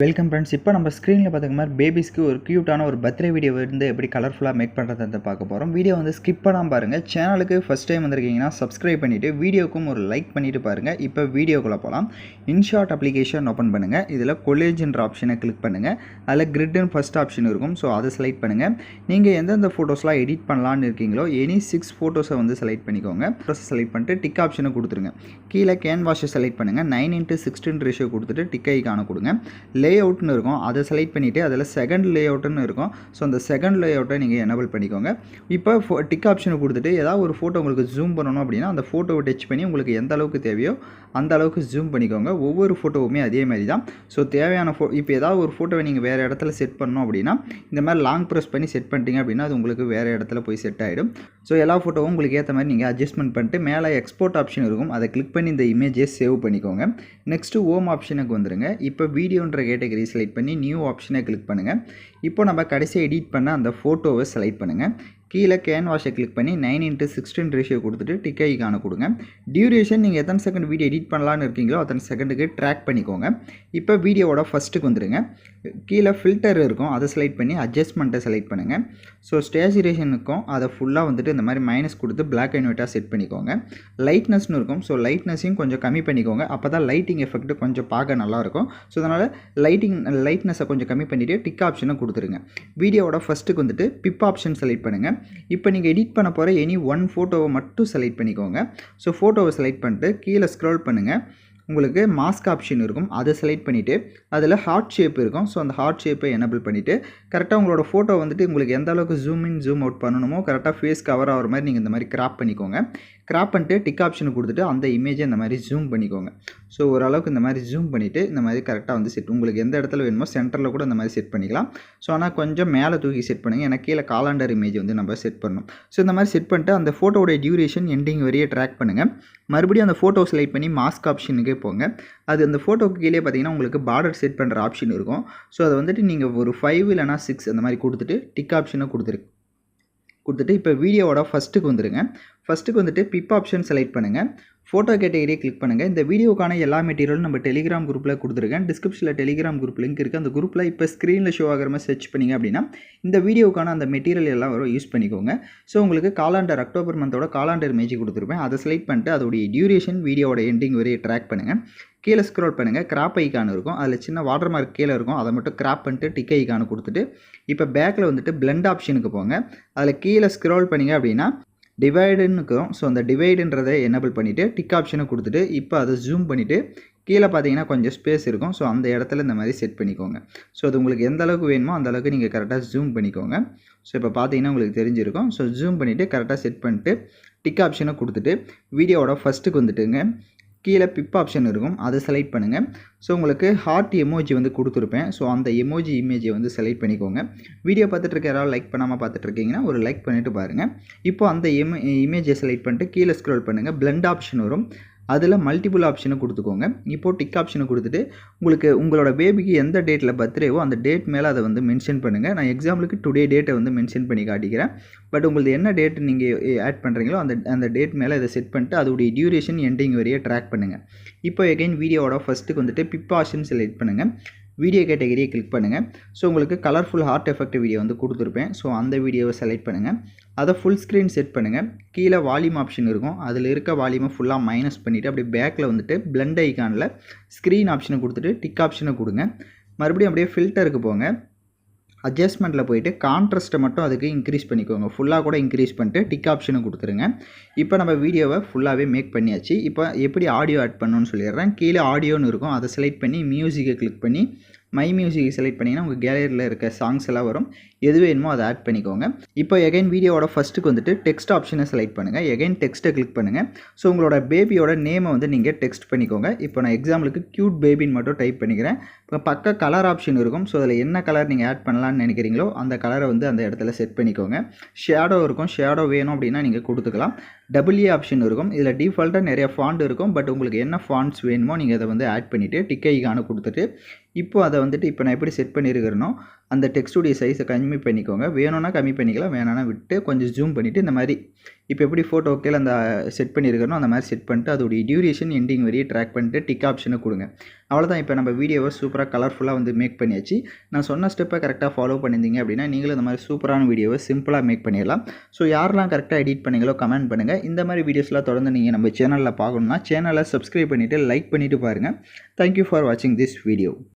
Welcome friends. இப்போ நம்ம ஸ்க்ரீனில் பார்த்துக்க மாதிரி பேபிஸ்க்கு ஒரு க்யூட்டான ஒரு பர்த்டே வீடியோ வந்து எப்படி கலர்ஃபுல்லாக மேக் பண்ணுறதை பார்க்க போகிறோம். வீடியோ வந்து ஸ்கிப் பண்ணாமல் பாருங்கள். சேனலுக்கு ஃபஸ்ட் டைம் வந்திருக்கீங்கன்னா சப்ஸ்கிரைப் பண்ணிவிட்டு வீடியோக்கும் ஒரு லைக் பண்ணிவிட்டு பாருங்கள். இப்போ வீடியோக்குள்ளே போகலாம். இன்ஷாட் அப்ளிகேஷன் ஓப்பன் பண்ணுங்கள். இதில் கொலேஜ்ன்ற ஆப்ஷனை கிளிக் பண்ணுங்கள். அதில் கிரிட்னு ஃபஸ்ட் ஆப்ஷன் இருக்கும். ஸோ அதை செலக்ட் பண்ணுங்கள். நீங்கள் எந்தெந்த ஃபோட்டோஸ்லாம் எடிட் பண்ணலான்னு இருக்கீங்களோ எனி 6 ஃபோட்டோஸை வந்து செலக்ட் பண்ணிக்கோங்க. ஃபோட்டோஸை செலக்ட் பண்ணிட்டு டிக் ஆப்ஷனை கொடுத்துருங்க. கீழே கேன்வாஷை செலக்ட் பண்ணுங்கள். 9:16 ரேஷியோ கொடுத்துட்டு டிக் ஐக்கான கொடுங்க. லேஅவுட்னு இருக்கும், அதை செலக்ட் பண்ணிவிட்டு அதில் செகண்ட் லேஅவுட்னு இருக்கும். ஸோ அந்த செகண்ட் லேஅவுட்டை நீங்கள் எனேபிள் பண்ணிக்கோங்க. இப்போ டிக் ஆப்ஷனை கொடுத்துட்டு ஏதாவது ஒரு ஃபோட்டோ உங்களுக்கு ஜூம் பண்ணணும் அப்படின்னா அந்த ஃபோட்டோவை டச் பண்ணி உங்களுக்கு எந்த அளவுக்கு தேவையோ அந்த அளவுக்கு ஜூம் பண்ணிக்கோங்க. ஒவ்வொரு ஃபோட்டோவுமே அதே மாதிரி தான். ஸோ தேவையான இப்போ ஏதாவது ஒரு ஃபோட்டோவை நீங்கள் வேறு இடத்துல செட் பண்ணணும் அப்படின்னா இந்த மாதிரி லாங் ப்ரெஸ் பண்ணி செட் பண்ணிட்டீங்க அப்படின்னா அது உங்களுக்கு வேறு இடத்துல போய் செட் ஆகிடும். ஸோ எல்லா ஃபோட்டோவும் உங்களுக்கு ஏற்ற மாதிரி நீங்கள் அட்ஜஸ்ட்மெண்ட் பண்ணிட்டு மேலே எக்ஸ்போர்ட் ஆப்ஷன் இருக்கும், அதை கிளிக் பண்ணி இந்த இமேஜை சேவ் பண்ணிக்கோங்க. நெக்ஸ்ட்டு ஹோம் ஆப்ஷனுக்கு வந்துடுங்க. இப்போ வீடியோன்ற கேட்டகரி செலக்ட் பண்ணி நியூ ஆப்ஷனை கிளிக் பண்ணுங்கள். இப்போ நம்ம கடைசியாக எடிட் பண்ண அந்த ஃபோட்டோவை செலக்ட் பண்ணுங்கள். கீழே கேன்வாஷை கிளிக் பண்ணி 9:16 ரேஷியோ கொடுத்துட்டு டிக் ஐக்கான கொடுங்க. டியூரேஷன் நீங்கள் எத்தனை செகண்ட் வீடியோ எடிட் பண்ணலான்னு இருக்கீங்களோ அத்தனை செகண்டுக்கு ட்ராக் பண்ணிக்கோங்க. இப்போ வீடியோவோட ஃபஸ்ட்டுக்கு வந்துடுங்க. கீழே ஃபில்டர் இருக்கும், அதை செலக்ட் பண்ணி அட்ஜஸ்ட்மெண்ட்டை செலக்ட் பண்ணுங்கள். ஸோ ஸ்டேச்சுரேஷனுக்கும் அதை ஃபுல்லாக வந்துட்டு இந்த மாதிரி மைனஸ் கொடுத்து பிளாக் அண்ட் ஒயிட்டாக செட் பண்ணிக்கோங்க. லைட்னஸ்னு இருக்கும், ஸோ லைட்னஸையும் கொஞ்சம் கம்மி பண்ணிக்கோங்க. அப்போ தான் லைட்டிங் எஃபெக்ட் கொஞ்சம் பார்க்க நல்லாயிருக்கும். ஸோ அதனால் லைட்னஸை கொஞ்சம் கம்மி பண்ணிவிட்டு டிக் ஆப்ஷனை கொடுத்துருங்க. வீடியோவோட ஃபஸ்ட்டுக்கு வந்துட்டு பிப் ஆப்ஷன் செலக்ட் பண்ணுங்கள். இப்போ நீங்கள் எடிட் பண்ண போகிற எனி ஒன் ஃபோட்டோவை மட்டும் செலக்ட் பண்ணிக்கோங்க. ஸோ ஃபோட்டோவை செலக்ட் பண்ணிட்டு கீழே ஸ்க்ரோல் பண்ணுங்கள். உங்களுக்கு மாஸ்க் ஆப்ஷன் இருக்கும், அதை செலக்ட் பண்ணிவிட்டு அதில் ஹார்ட் ஷேப் இருக்கும். ஸோ அந்த ஹார்ட் ஷேப்பை எனேபிள் பண்ணிவிட்டு கரெக்டாக உங்களோட ஃபோட்டோ வந்துட்டு உங்களுக்கு எந்த அளவுக்கு ஜூம் இன் ஜூம் அவுட் பண்ணணுமோ கரெக்டாக ஃபேஸ் கவர் ஆகிற மாதிரி நீங்கள் இந்த மாதிரி கிராப் பண்ணிக்கோங்க. கிராப் பண்ணிட்டு டிக் ஆப்ஷனை கொடுத்துட்டு அந்த இமேஜை இந்த மாதிரி ஜூம் பண்ணிக்கோங்க. ஸோ ஓரளவுக்கு இந்த மாதிரி ஜூம் பண்ணிவிட்டு இந்த மாதிரி கரெக்டாக வந்து செட் உங்களுக்கு எந்த இடத்துல வேணுமோ சென்டரில் கூட இந்த மாதிரி செட் பண்ணிக்கலாம். ஸோ ஆனால் கொஞ்சம் மேலே தூக்கி செட் பண்ணுங்கள், ஏன்னா கீழே காலாண்டர் இமேஜ் வந்து நம்ம செட் பண்ணணும். ஸோ இந்த மாதிரி செட் பண்ணிட்டு அந்த ஃபோட்டோடைய டியூரேஷன் எண்டிங் வரையே ட்ராக் பண்ணுங்கள். மறுபடியும் அந்த ஃபோட்டோ செலக்ட் பண்ணி மாஸ்க் ஆப்ஷனுக்கே போங்க. அது அந்த ஃபோட்டோக்கு கீழே பார்த்தீங்கன்னா உங்களுக்கு பார்டர் செட் பண்ணுற ஆப்ஷன் இருக்கும். ஸோ அதை வந்துட்டு நீங்கள் ஒரு 5 இல்லைனா 6 அந்த மாதிரி கொடுத்துட்டு டிக் ஆப்ஷனை கொடுத்துட்டு இப்போ வீடியோவோட ஃபஸ்ட்டுக்கு வந்துடுங்க. ஃபஸ்ட்டுக்கு வந்துட்டு பிப் ஆப்ஷன் செலக்ட் பண்ணுங்கள். ஃபோட்டோ கேட்டகரியை கிளிக் பண்ணுங்கள். இந்த வீடியோக்கான எல்லா மெட்டீரியலும் நம்ம டெலிகிராம் குரூப்பில் கொடுத்துருக்கேன். டிஸ்கிரிப்ஷனில் டெலிகிராம் குரூப் லிங்க் இருக்குது. அந்த குரூப்பில் இப்போ ஸ்க்ரீனில் ஷோ ஆகிற மாதிரி சர்ச் பண்ணிங்க அப்படின்னா இந்த வீடியோக்கான அந்த மெட்டீரியல் எல்லாம் வரும், யூஸ் பண்ணிக்கோங்க. ஸோ உங்களுக்கு காலாண்டர் அக்டோபர் மந்தோட காலாண்டர் இமேஜ் கொடுத்துருப்பேன், அதை செலக்ட் பண்ணிட்டு அதோடைய டியூரேஷன் வீடியோட எண்டிங் வரையே ட்ராக் பண்ணுங்கள். கீழே ஸ்க்ரோல் பண்ணுங்கள், கிராப் ஐக்கான் இருக்கும், அதில் சின்ன வாட்டர் மார்க் கீழே இருக்கும், அதை மட்டும் கிராப் பண்ணிட்டு டிக் ஐக்கான கொடுத்துட்டு இப்போ பேக்கில் வந்துட்டு பிளெண்ட் ஆப்ஷனுக்கு போங்க. அதில் கீழே ஸ்க்ரோல் பண்ணிங்க அப்படின்னா டிவைடுன்னு இருக்கும். ஸோ அந்த டிவைடுன்றதை எனேபிள் பண்ணிவிட்டு டிக் ஆப்ஷனை கொடுத்துட்டு இப்போ அதை ஜூம் பண்ணிவிட்டு கீழே பார்த்தீங்கன்னா கொஞ்சம் ஸ்பேஸ் இருக்கும். ஸோ அந்த இடத்துல இந்த மாதிரி செட் பண்ணிக்கோங்க. ஸோ அது உங்களுக்கு எந்த அளவுக்கு வேணுமோ அந்த அளவுக்கு நீங்கள் கரெக்டாக ஜூம் பண்ணிக்கோங்க. ஸோ இப்போ பார்த்தீங்கன்னா உங்களுக்கு தெரிஞ்சிருக்கும். ஸோ ஜூம் பண்ணிவிட்டு கரெக்டாக செட் பண்ணிட்டு டிக் ஆப்ஷனை கொடுத்துட்டு வீடியோவோட ஃபஸ்ட்டுக்கு வந்துட்டுங்க. கீழே பிப் ஆப்ஷன் இருக்கும், அதை செலக்ட் பண்ணுங்கள். ஸோ உங்களுக்கு ஹார்ட் எமோஜி வந்து கொடுத்துருப்பேன். ஸோ அந்த எமோஜி இமேஜை வந்து செலக்ட் பண்ணிக்கோங்க. வீடியோ பார்த்துட்ருக்க யாராவது லைக் பண்ணாமல் பார்த்துட்ருக்கீங்கன்னா ஒரு லைக் பண்ணிவிட்டு பாருங்கள். இப்போ அந்த இமேஜை செலக்ட் பண்ணிட்டு கீழே ஸ்க்ரோல் பண்ணுங்கள். பிளெண்ட் ஆப்ஷன் வரும், அதில் மல்டிபிள் ஆப்ஷனை கொடுத்துக்கோங்க. இப்போது டிக் ஆப்ஷனை கொடுத்துட்டு உங்களுக்கு உங்களோட பேபிக்கு எந்த டேட்டில் பர்த்டேவோ அந்த டேட் மேலே அதை வந்து மென்ஷன் பண்ணுங்கள். நான் எக்ஸாம்பிளுக்கு டுடே டேட்டை வந்து மென்ஷன் பண்ணி காட்டிக்கிறேன். பட் உங்களுக்கு என்ன டேட் நீங்கள் ஆட் பண்ணுறீங்களோ அந்த டேட் மேலே இதை செட் பண்ணிட்டு அதோடைய டியூரேஷன் எண்டிங் வரையே ட்ராக் பண்ணுங்கள். இப்போ எகைன் வீடியோவோட ஃபஸ்ட்டுக்கு வந்துட்டு பிப் ஆப்ஷன் செலக்ட் பண்ணுங்கள். வீடியோ கேட்டகரியை கிளிக் பண்ணுங்கள். ஸோ உங்களுக்கு கலர்ஃபுல் ஹார்ட் எஃபெக்ட் வீடியோ வந்து கொடுத்துருப்பேன். ஸோ அந்த வீடியோவை செலக்ட் பண்ணுங்கள். அதை ஃபுல் ஸ்க்ரீன் செட் பண்ணுங்கள். கீழே வால்யூம் ஆப்ஷன் இருக்கும், அதில் இருக்க வால்யூமை ஃபுல்லாக மைனஸ் பண்ணிவிட்டு அப்படியே பேக்கில் வந்துட்டு பிளெண்ட் ஐக்கானில் ஸ்க்ரீன் ஆப்ஷனை கொடுத்துட்டு டிக் ஆப்ஷனை கொடுங்க. மறுபடியும் அப்படியே ஃபில்டருக்கு போங்க. அட்ஜஸ்ட்மெண்ட்டில் போய்ட்டு கான்ட்ராஸ்ட்டை மட்டும் அதுக்கு இன்க்ரீஸ் பண்ணிக்கோங்க. ஃபுல்லாக கூட இன்க்ரீஸ் பண்ணிட்டு டிக் ஆப்ஷனை கொடுத்துருங்க. இப்போ நம்ம வீடியோவை ஃபுல்லாகவே மேக் பண்ணியாச்சு. இப்போ எப்படி ஆடியோ ஆட் பண்ணணும்னு சொல்லிடுறேன். கீழே ஆடியோன்னு இருக்கும், அதை செலக்ட் பண்ணி மியூசிக்கை கிளிக் பண்ணி மை மியூசிக் செலக்ட் பண்ணிங்கன்னா உங்கள் கேலரியில் இருக்க சாங்ஸ் எல்லாம் வரும், எது வேணுமோ அதை ஆட் பண்ணிக்கோங்க. இப்போ எகைன் வீடியோவோட ஃபஸ்ட்டுக்கு வந்துட்டு டெக்ஸ்ட் ஆப்ஷனை செலக்ட் பண்ணுங்கள். எகைன் டெக்ஸ்ட்டை கிளிக் பண்ணுங்கள். ஸோ உங்களோட பேபியோட நேமை வந்து நீங்கள் டெக்ஸ்ட் பண்ணிக்கோங்க. இப்போ நான் எக்ஸாம்பிளுக்கு க்யூட் பேபின்னு மட்டும் டைப் பண்ணிக்கிறேன். இப்போ பக்க கலர் ஆப்ஷன் இருக்கும். ஸோ அதில் என்ன கலர் நீங்கள் ஆட் பண்ணலான்னு நினைக்கிறீங்களோ அந்த கலரை வந்து அந்த இடத்துல செட் பண்ணிக்கோங்க. ஷேடோ இருக்கும், ஷேடோ வேணும் அப்படின்னா நீங்கள் கொடுத்துக்கலாம். டபுள்ஏ ஆப்ஷன் இருக்கும், இதில் டிஃபால்ட்டாக நிறைய ஃபாண்ட் இருக்கும். பட் உங்களுக்கு என்ன ஃபாண்ட்ஸ் வேணுமோ நீங்கள் அதை வந்து ஆட் பண்ணிவிட்டு டிக் ஐக்கான கொடுத்துட்டு இப்போ அதை வந்துட்டு இப்போ நான் எப்படி செட் பண்ணியிருக்கிறேனோ அந்த டெக்ஸ்ட்டுடைய சைஸை கம்மி பண்ணிக்கோங்க. வேணும்னா கம்மி பண்ணிக்கலாம், வேணான்னா விட்டு கொஞ்சம் ஜூம் பண்ணிவிட்டு இந்த மாதிரி இப்போ எப்படி ஃபோட்டோ கீழே அந்த செட் பண்ணியிருக்கணும் அந்த மாதிரி செட் பண்ணிட்டு அதோடைய டியூரேஷன் எண்டிங் வரையே ட்ராக் பண்ணிட்டு டிக் ஆப்ஷனை கொடுங்க. அவ்வளோதான். இப்போ நம்ம வீடியோவை சூப்பராக கலர்ஃபுல்லாக வந்து மேக் பண்ணியாச்சு. நான் சொன்ன ஸ்டெப்பை கரெக்டாக ஃபாலோ பண்ணியிருந்தீங்க அப்படின்னா நீங்களும் இந்த மாதிரி சூப்பரான வீடியோவை சிம்பிளாக மேக் பண்ணிடலாம். ஸோ யாரெல்லாம் கரெக்டாக எடிட் பண்ணீங்களோ கமெண்ட் பண்ணுங்கள். இந்த மாதிரி வீடியோஸ்லாம் தொடர்ந்து நீங்கள் நம்ம சேனலில் பார்க்கணுன்னா சேனலை சப்ஸ்கிரைப் பண்ணிவிட்டு லைக் பண்ணிவிட்டு பாருங்கள். தேங்க்யூ ஃபார் வாட்சிங் திஸ் வீடியோ.